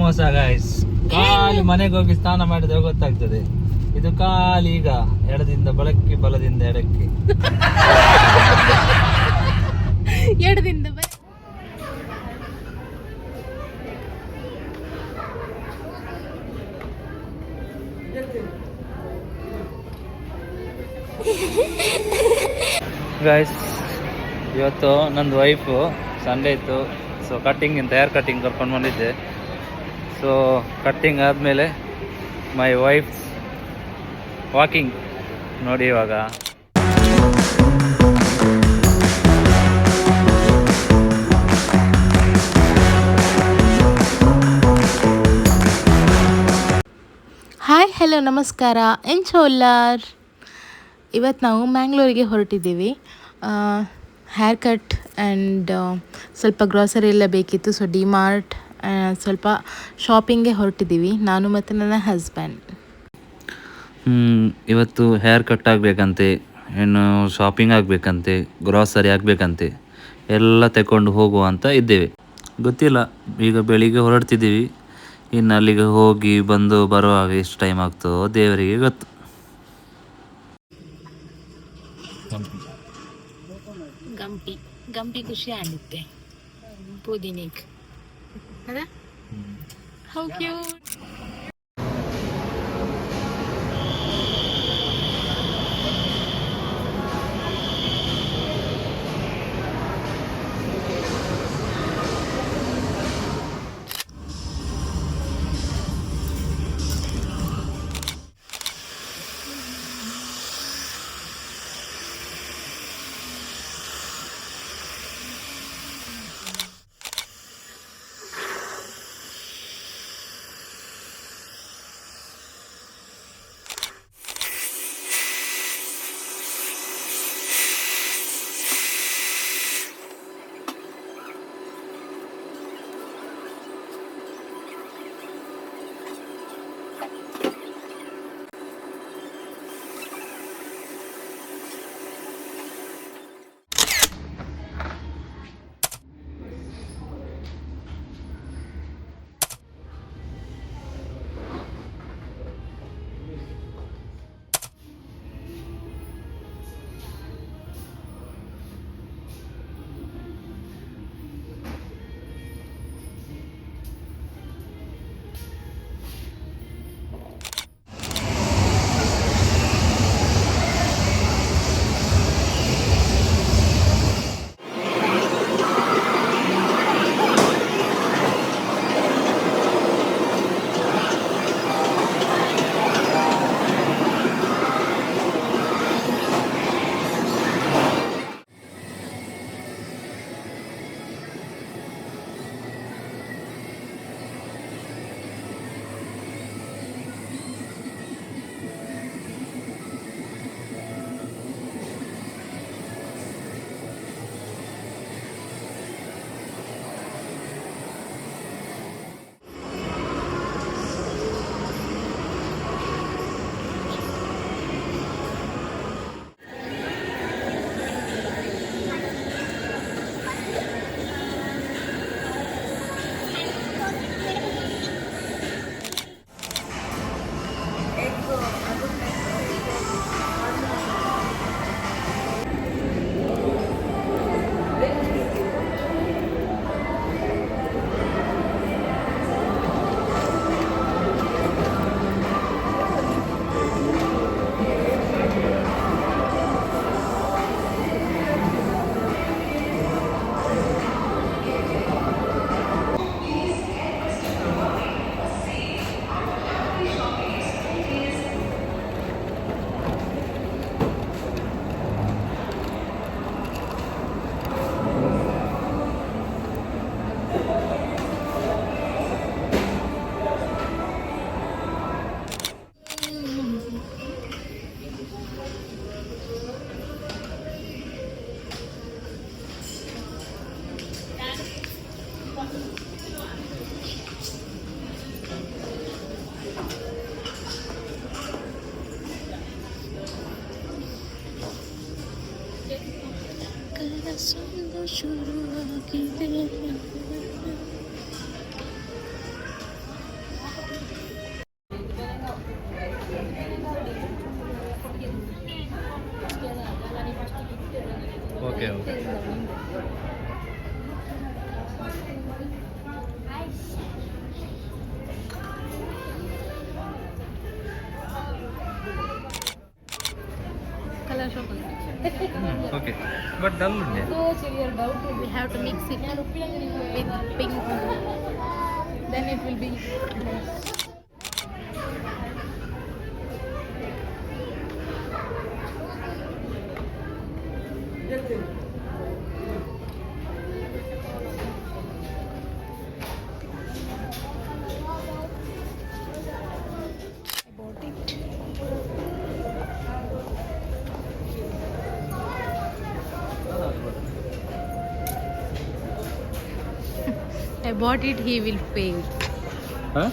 ಮೋಸ ಗಾಯ್ಸ್. ಖಾಲಿ ಮನೆಗೆ ಹೋಗಿ ಸ್ನಾನ ಮಾಡಿದ್ರೆ ಗೊತ್ತಾಗ್ತದೆ. ಇದು ಖಾಲಿ ಈಗ ಎಡದಿಂದ ಬಲಕ್ಕೆ, ಬಲದಿಂದ ಎಡಕ್ಕೆ. ಎಡದಿಂದ ಗಾಯ್ಸ್, ಇವತ್ತು ನಂದು ವೈಫು ಸಂಡೇ ಇತ್ತು. ಸೊ ಕಟ್ಟಿಂಗ್ ಹೇರ್ ಕಟ್ಟಿಂಗ್ ಕರ್ಕೊಂಡು ಬಂದಿದ್ದೆ. ಸೊ ಕಟ್ಟಿಂಗ್ ಆದಮೇಲೆ ಮೈ ವೈಫ್ ವಾಕಿಂಗ್ ನೋಡಿ. ಇವಾಗ ಹಾಯ್, ಹಲೋ, ನಮಸ್ಕಾರ, ಎಂಚೋಲ್ಲಾರ್. ಇವತ್ತು ನಾವು ಮ್ಯಾಂಗ್ಳೂರಿಗೆ ಹೊರಟಿದ್ದೀವಿ. ಹೇರ್ ಕಟ್ ಆ್ಯಂಡ್ ಸ್ವಲ್ಪ ಗ್ರಾಸರಿ ಎಲ್ಲ ಬೇಕಿತ್ತು. ಸೊ ಡಿಮಾರ್ಟ್ ಸ್ವಲ್ಪ ಶಾಪಿಂಗ್ಗೆ ಹೊರಟಿದ್ದೀವಿ, ನಾನು ಮತ್ತು ನನ್ನ ಹಸ್ಬೆಂಡ್. ಇವತ್ತು ಹೇರ್ ಕಟ್ ಆಗಬೇಕಂತೆ, ಇನ್ನು ಶಾಪಿಂಗ್ ಆಗಬೇಕಂತೆ, ಗ್ರಾಸರಿ ಆಗಬೇಕಂತೆ, ಎಲ್ಲ ತಗೊಂಡು ಹೋಗುವ ಅಂತ ಇದ್ದೇವೆ. ಗೊತ್ತಿಲ್ಲ, ಈಗ ಬೆಳಿಗ್ಗೆ ಹೊರಡ್ತಿದ್ದೀವಿ. ಇನ್ನು ಅಲ್ಲಿಗೆ ಹೋಗಿ ಬಂದು ಬರುವಾಗ ಎಷ್ಟು ಟೈಮ್ ಆಗ್ತದೋ ದೇವರಿಗೆ ಗೊತ್ತು. ಗಂಪಿ ಖುಷಿ ಆಗುತ್ತೆ ಪುದೀನಿಗೆ. How cute. Okay okay. Colour shop okay but dull ಉಂಟೆ. we have to mix it with pink, then it will be nice. I bought it, he will pay it. Huh?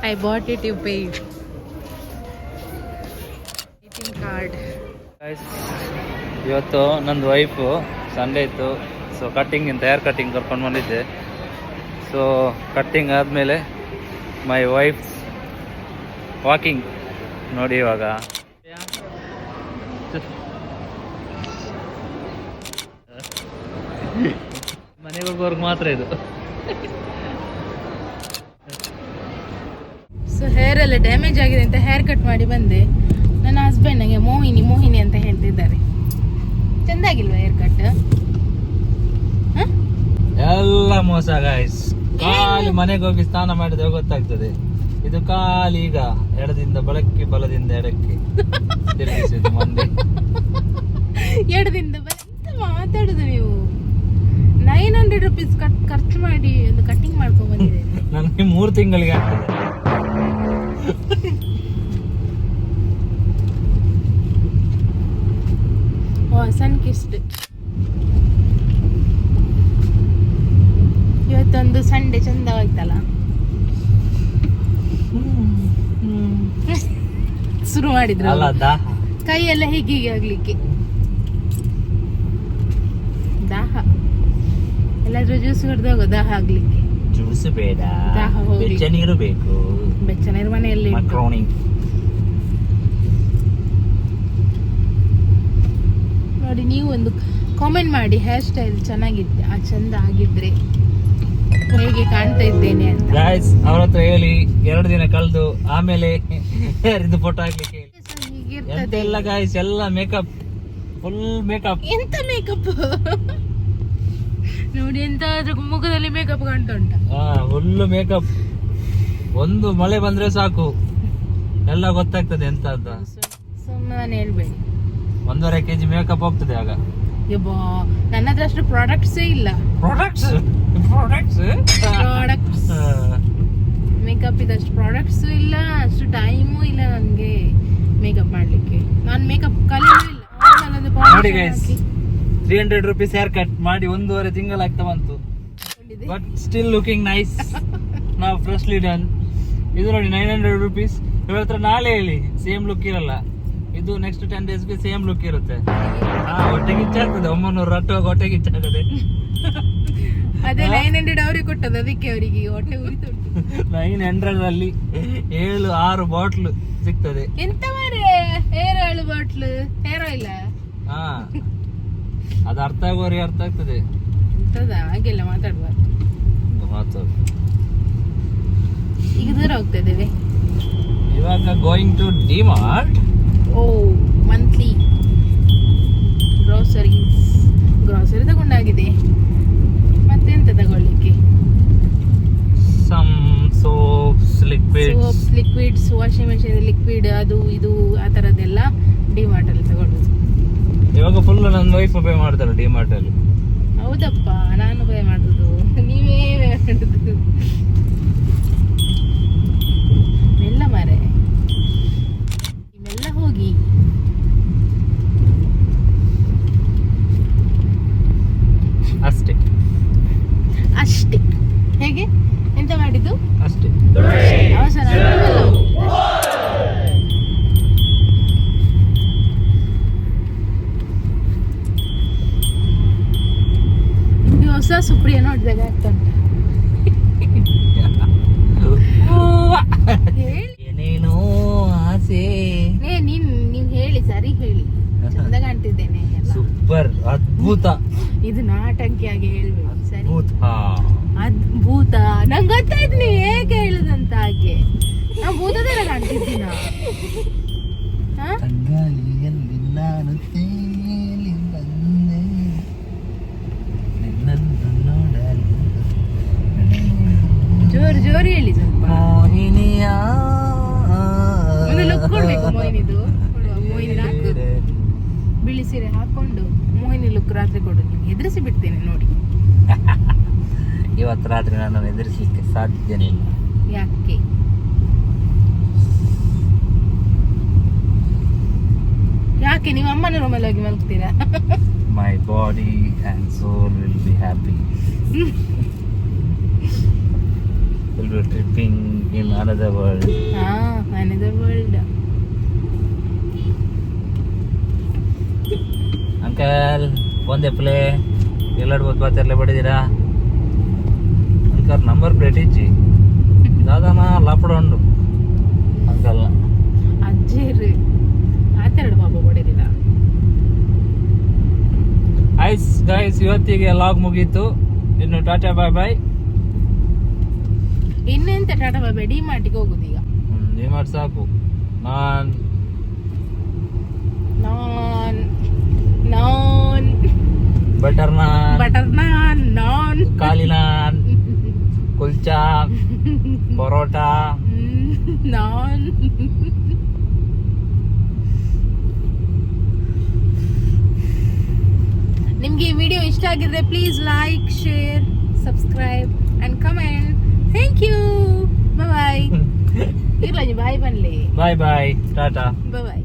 I bought it, you paid. ATM card. Guys, ಇವತ್ತು ನಂದು wife Sunday ಇತ್ತು, so cutting hair cutting ಕರ್ಕೊಂಡು ಬಂದಿದ್ದೆ. So cutting ಆದಮೇಲೆ my wife walking ನೋಡಿ ಇವಾಗ. ಮನೆಗೆ ಹೋಗೋರ್ಗೆ ಮಾತ್ರ ಇದು. ಸೊ ಹೇರ್ ಎಲ್ಲ ಡ್ಯಾಮೇಜ್ ಆಗಿದೆ ಅಂತ ಹೇರ್ ಕಟ್ ಮಾಡಿ ಬಂದೆ. ನನ್ನ ಹಸ್ಬೆಂಡ್ ನನಗೆ ಮೋಹಿನಿ ಅಂತ ಹೇಳ್ತಿದ್ದಾರೆ. ಚೆಂದಾಗಿಲ್ವಾ ಹೇರ್ ಕಟ್? ಎಲ್ಲ ಮೋಸ ಗಾಯ್ಸ್. ಖಾಲಿ ಮನೆಗೆ ಹೋಗಿ ಸ್ನಾನ ಮಾಡಿದ್ರೆ ಗೊತ್ತಾಗ್ತದೆ. ಇದು ಖಾಲಿ ಈಗ ಎಡದಿಂದ ಬಲಕ್ಕೆ ಬಲದಿಂದ ಎಡಕ್ಕೆ ತಿರುಗಿಸಿದ್ದು ಮಂದಿ. ಎಡದಿಂದ ಎಂತ ಮಾತಾಡುದು ನೀವು? 900 rupees ಖರ್ಚು ಮಾಡಿ ಒಂದು ಕಟ್ಟಿಂಗ್ ಮಾಡ್ಕೊಂಡ್ ಬಂದಿದೆ. ನನಗೆ 3 ತಿಂಗಳಿಗೆ ಆಗ್ತದೆ. ಸನ್ ಕಿಸ್ಡ್. ಇವತ್ತೊಂದು ಸಂಡೆ ಚಂದವಾಯ್ತಲ್ಲ. ಶುರು ಮಾಡಿದ್ರು ಅಲ್ಲ ದಾಹ. ಕೈಯೆಲ್ಲ ಹೀಗೆ ಆಗ್ಲಿಕ್ಕೆ ದಾಹ. ಎಲ್ಲಾದ್ರೂ ಜ್ಯೂಸ್ ಕುಡ್ದೋಗೋ ದಾಹ ಆಗ್ಲಿಕ್ಕೆ. ಜ್ಯೂಸ್ ಬೇಡ, ದಾಹ ಹೋಗ್ಲಿ. ಬೆಚ್ಚ ನೀರು ಬೇಕು. ಬೆಚ್ಚ ನೀರು ಮನೆಯಲ್ಲಿ ಉಂಟು. ಮಕ್ರೋನಿ. ನೋಡಿ, ನೀವು ಒಂದು ಕಾಮೆಂಟ್ ಮಾಡಿ, ಹೇರ್ ಸ್ಟೈಲ್ ಚೆನ್ನಾಗಿದ್ದೆ, ಚಂದ ಆಗಿದ್ರೆ ಹೇಗೆ ಕಾಣ್ತಾ ಇದ್ದೇನೆ ಅಂತ. ಗಾಯ್ಸ್ ಅವ್ರ ಹತ್ರ ಹೇಳಿ 2 ದಿನ ಕಳೆದು ಆಮೇಲೆ ಇದು ಫೋಟೋ ಹಾಕ್ಲಿಕ್ಕೆ ಹೇಳಿ. ಹೀಗಿರ್ತದೆ ಎಲ್ಲ ಗಾಯ್ಸ್, ಎಲ್ಲ ಮೇಕಪ್, ಫುಲ್ ಮೇಕಪ್. ಎಂತ ಮೇಕಪ್ ನೋಡಿ, ಎಂತಾದ್ರೂ ಮುಖದಲ್ಲಿ ಮೇಕಪ್ ಕಾಣ್ತಾ ಉಂಟ. Full makeup. ಒಂದು ಮಳೆ ಬಂದ್ರೆ ಸಾಕು ಎಲ್ಲ ಗೊತ್ತಾಗ್ತದೆ ಎಂತ ಅಂತ. ಸುಮ್ಮನೆ ಹೇಳ್ಬೇಡಿ. 1.5 kg ಮೇಕಪ್ ಹೋಗ್ತದೆ ಆಗ. ಯಬ್ಬಾ, ನನ್ನ ಹತ್ರ ಅಷ್ಟು ಪ್ರಾಡಕ್ಟ್ಸೇ ಇಲ್ಲ. ಪ್ರಾಡಕ್ಟ್ಸ್ ಮೇಕಪ್ ಇದಷ್ಟು ಪ್ರಾಡಕ್ಟ್ಸು ಇಲ್ಲ, ಅಷ್ಟು ಟೈಮು ಇಲ್ಲ ನನಗೆ ಮೇಕಪ್ ಮಾಡ್ಲಿಕ್ಕೆ. ನಾನು ಮೇಕಪ್ ಕಲಿಯೂ ಇಲ್ಲ. ನೋಡಿ ಗೈಸ್, 300 rupees ಹೇರ್ ಕಟ್ ಮಾಡಿ 1.5 ತಿಂಗಳಾಗ್ತಾ ಬಂತು. But still looking nice. ನಾವು ಫ್ರೆಶ್ಲಿ ಡನ್. ಇದು ನೋಡಿ 900 rupees. ಇವ್ರ ಹತ್ರ ನಾಳೆ ಹೇಳಿ, ಸೇಮ್ ಲುಕ್ ಇರಲ್ಲ. ಇದು ನೆಕ್ಸ್ಟ್ 10 daysಗೆ ಸೇಮ್ ಲುಕ್ ಇರುತ್ತೆ. ಹೊಟ್ಟೆಗೆ ಇಚ್ಚಾಗ್ತದೆ. 900 ರಟ್ಟು ಹೊಟ್ಟೆಗೆ ಇಚ್ಚಾಗದೆ. ಅದೇ 900 ಅವ್ರಿಗೆ ಕೊಟ್ಟದ್ದು, ಅದಕ್ಕೆ ಅವರಿಗೆ ಹೊಟ್ಟೆ ಉರಿತು. 900 ಅಲ್ಲಿ 7-6 ಬಾಟ್ಲು ಸಿಗ್ತದೆ. ಎಂತ ಮಾರೆ, hair oil bottle, hair oil. ಅದು ಅರ್ಥ ಆಗೋರಿಗೆ ಅರ್ಥ ಆಗ್ತದೆ. ಎಂತದ ಹಾಗೆಲ್ಲ ಮಾತಾಡ್ಬಾರ್ದು. ಈಗ ದೂರ ಹೋಗ್ತಾ ಇದ್ದೇವೆ. ಇವಾಗ going to DMart. Oh, monthly grocery ತಗೊಂಡಾಗಿದೆ. ಮತ್ತೆಂತ ತಗೊಳ್ಳಿಕ್ಕೆ? Some soaps, liquids, washing machine liquid, ಅದು ಇದು ಆ ಥರದ್ದೆಲ್ಲ ಡಿಮಾರ್ಟ್ ಅಲ್ಲಿ ತಗೊಳ್ಳೋದು. ಇವಾಗ ಫುಲ್ ನನ್ನ ವೈಫ್ ಪೇ ಮಾಡ್ತಾರೆ ಡಿಮಾರ್ಟ್ ಅಲ್ಲಿ. ಹೌದಪ್ಪ, ನಾನು ಪೇ ಮಾಡುದು, ನೀವೇ ಮಾಡುದು. ಮೆಲ್ಲ ಮಾರೆ, ಮೆಲ್ಲ ಹೋಗಿ. ಅಷ್ಟೇ. ಹೇಗೆ ಎಂತ ಮಾಡಿದ್ದು? ಅಷ್ಟೇ. ಅವಸರ ನಿಮ್ಗೆ ಹೊಸ ಸುಪ್ರಿಯ ನೋಡಿದಾಗ ಆಗ್ತಾ ಉಂಟ. ಏನೇನೋ ಆಸೆ. ನೀವ್ ಹೇಳಿ, ಸರಿ ಹೇಳಿ, ಚಂದ ಕಾಣ್ತಿದ್ದೇನೆ. ಸೂಪರ್, ಅದ್ಭುತ. ನೌಟಂಕಿಯಾಗಿ ಹೇಳ್ಬೇಕು ಸರಿ. ಭೂತ. ಭೂತ ನಂಗೆ ಗೊತ್ತಾಯ್ತು ನೀವು ಹೇಗೆ ಹೇಳುದಂತ. ಹಾಗೆ ನಾ ಭೂತದೆಲ್ಲ ಕಾಣ್ತಿದ್ದೀನ. ತಂಗಾಳಿಯಲ್ಲಿ ನಾನು ತೇಲಿ ಬಂದೆ ನಿನ್ನನ್ನು ನೋಡಲು. ಜೋರು ಹೇಳಿ ಸ್ವಲ್ಪ. ಮೋಹಿನಿಯ ಒಂದು ಲುಕ್ ಕೊಡ್ಬೇಕು ಮೋಹಿನಿದು. ಮೋಹಿನಿ ಹಾಕು ಬಿಳಿ ಸೀರೆ ಹಾಕೊಂಡು ಮೋಹಿನಿ ಲುಕ್ ರಾತ್ರಿ ಕೊಡು. ನಿಮ್ಗೆ ಹೆದರಿಸಿ ಬಿಡ್ತೇನೆ ನೋಡಿ. ಇವತ್ತು ರಾತ್ರಿ ನಾನು ಎದುರಿಸಲಿಕ್ಕೆ ಸಾಧ್ಯನೇ ಇಲ್ಲ. ಯಾಕೆ? ಯಾಕೆ ನೀವು ಅಮ್ಮನ ರೂಮಲ್ಲಿ ಹೋಗಿ ಮಲಗ್ತೀರಾ? My body and soul will be happy. Will be tripping in another world. another world. Uncle ಒಂದೇ ಪ್ಲೇ ಎಲ್ಲರೂ ಗೊತ್ತಾತಿರ್ಲೇ ಬಡಿದೀರಾ ಅಂಕಲ್ ನಂಬರ್ ಪ್ಲೇಟ್ ಇಚ್ಚಿ ದಾದಾನ ಲಾಪಡೊಂಡು ಅಂಕಲ್ನ ಅಜ್ಜಿರಿ ಆತರಡು ಪಾಪ ಹೊಡೆದಿಲ್ಲ. ಐಸ್ ಗೈಸ್ ಇವತ್ತಿಗೆ ಲಾಗ್ ಮುಗೀತು. ಇನ್ನು ಟಾಟಾ ಬಾಯ್ ಬಾಯ್. ಇನ್ನೆಂತ ಟಾಟಾ ಬಾಯ್ ಬಾಯ್. ಡಿಮಾರ್ಟಿಗೆ ಹೋಗುದು ಈಗ. ಡಿಮಾರ್ಟ್ ಸಾಕು. ನಾನ್ ಬಟರ್ ನಾನ್ ಖಾಲಿ ನಾನ್ ಕುಲ್ಚಾ ಪರೋಟ ನಾನ್. ನಿಮ್ಗೆ ಈ ವಿಡಿಯೋ ಇಷ್ಟ ಆಗಿದ್ರೆ please like, share, subscribe and comment. Thank you. Bye. ಇರ್ಲ ಬಾಯ್ ಬನ್ಲಿ. ಬಾಯ್ ಬಾಯ್ ಟಾಟಾ. ಬಾಯ್.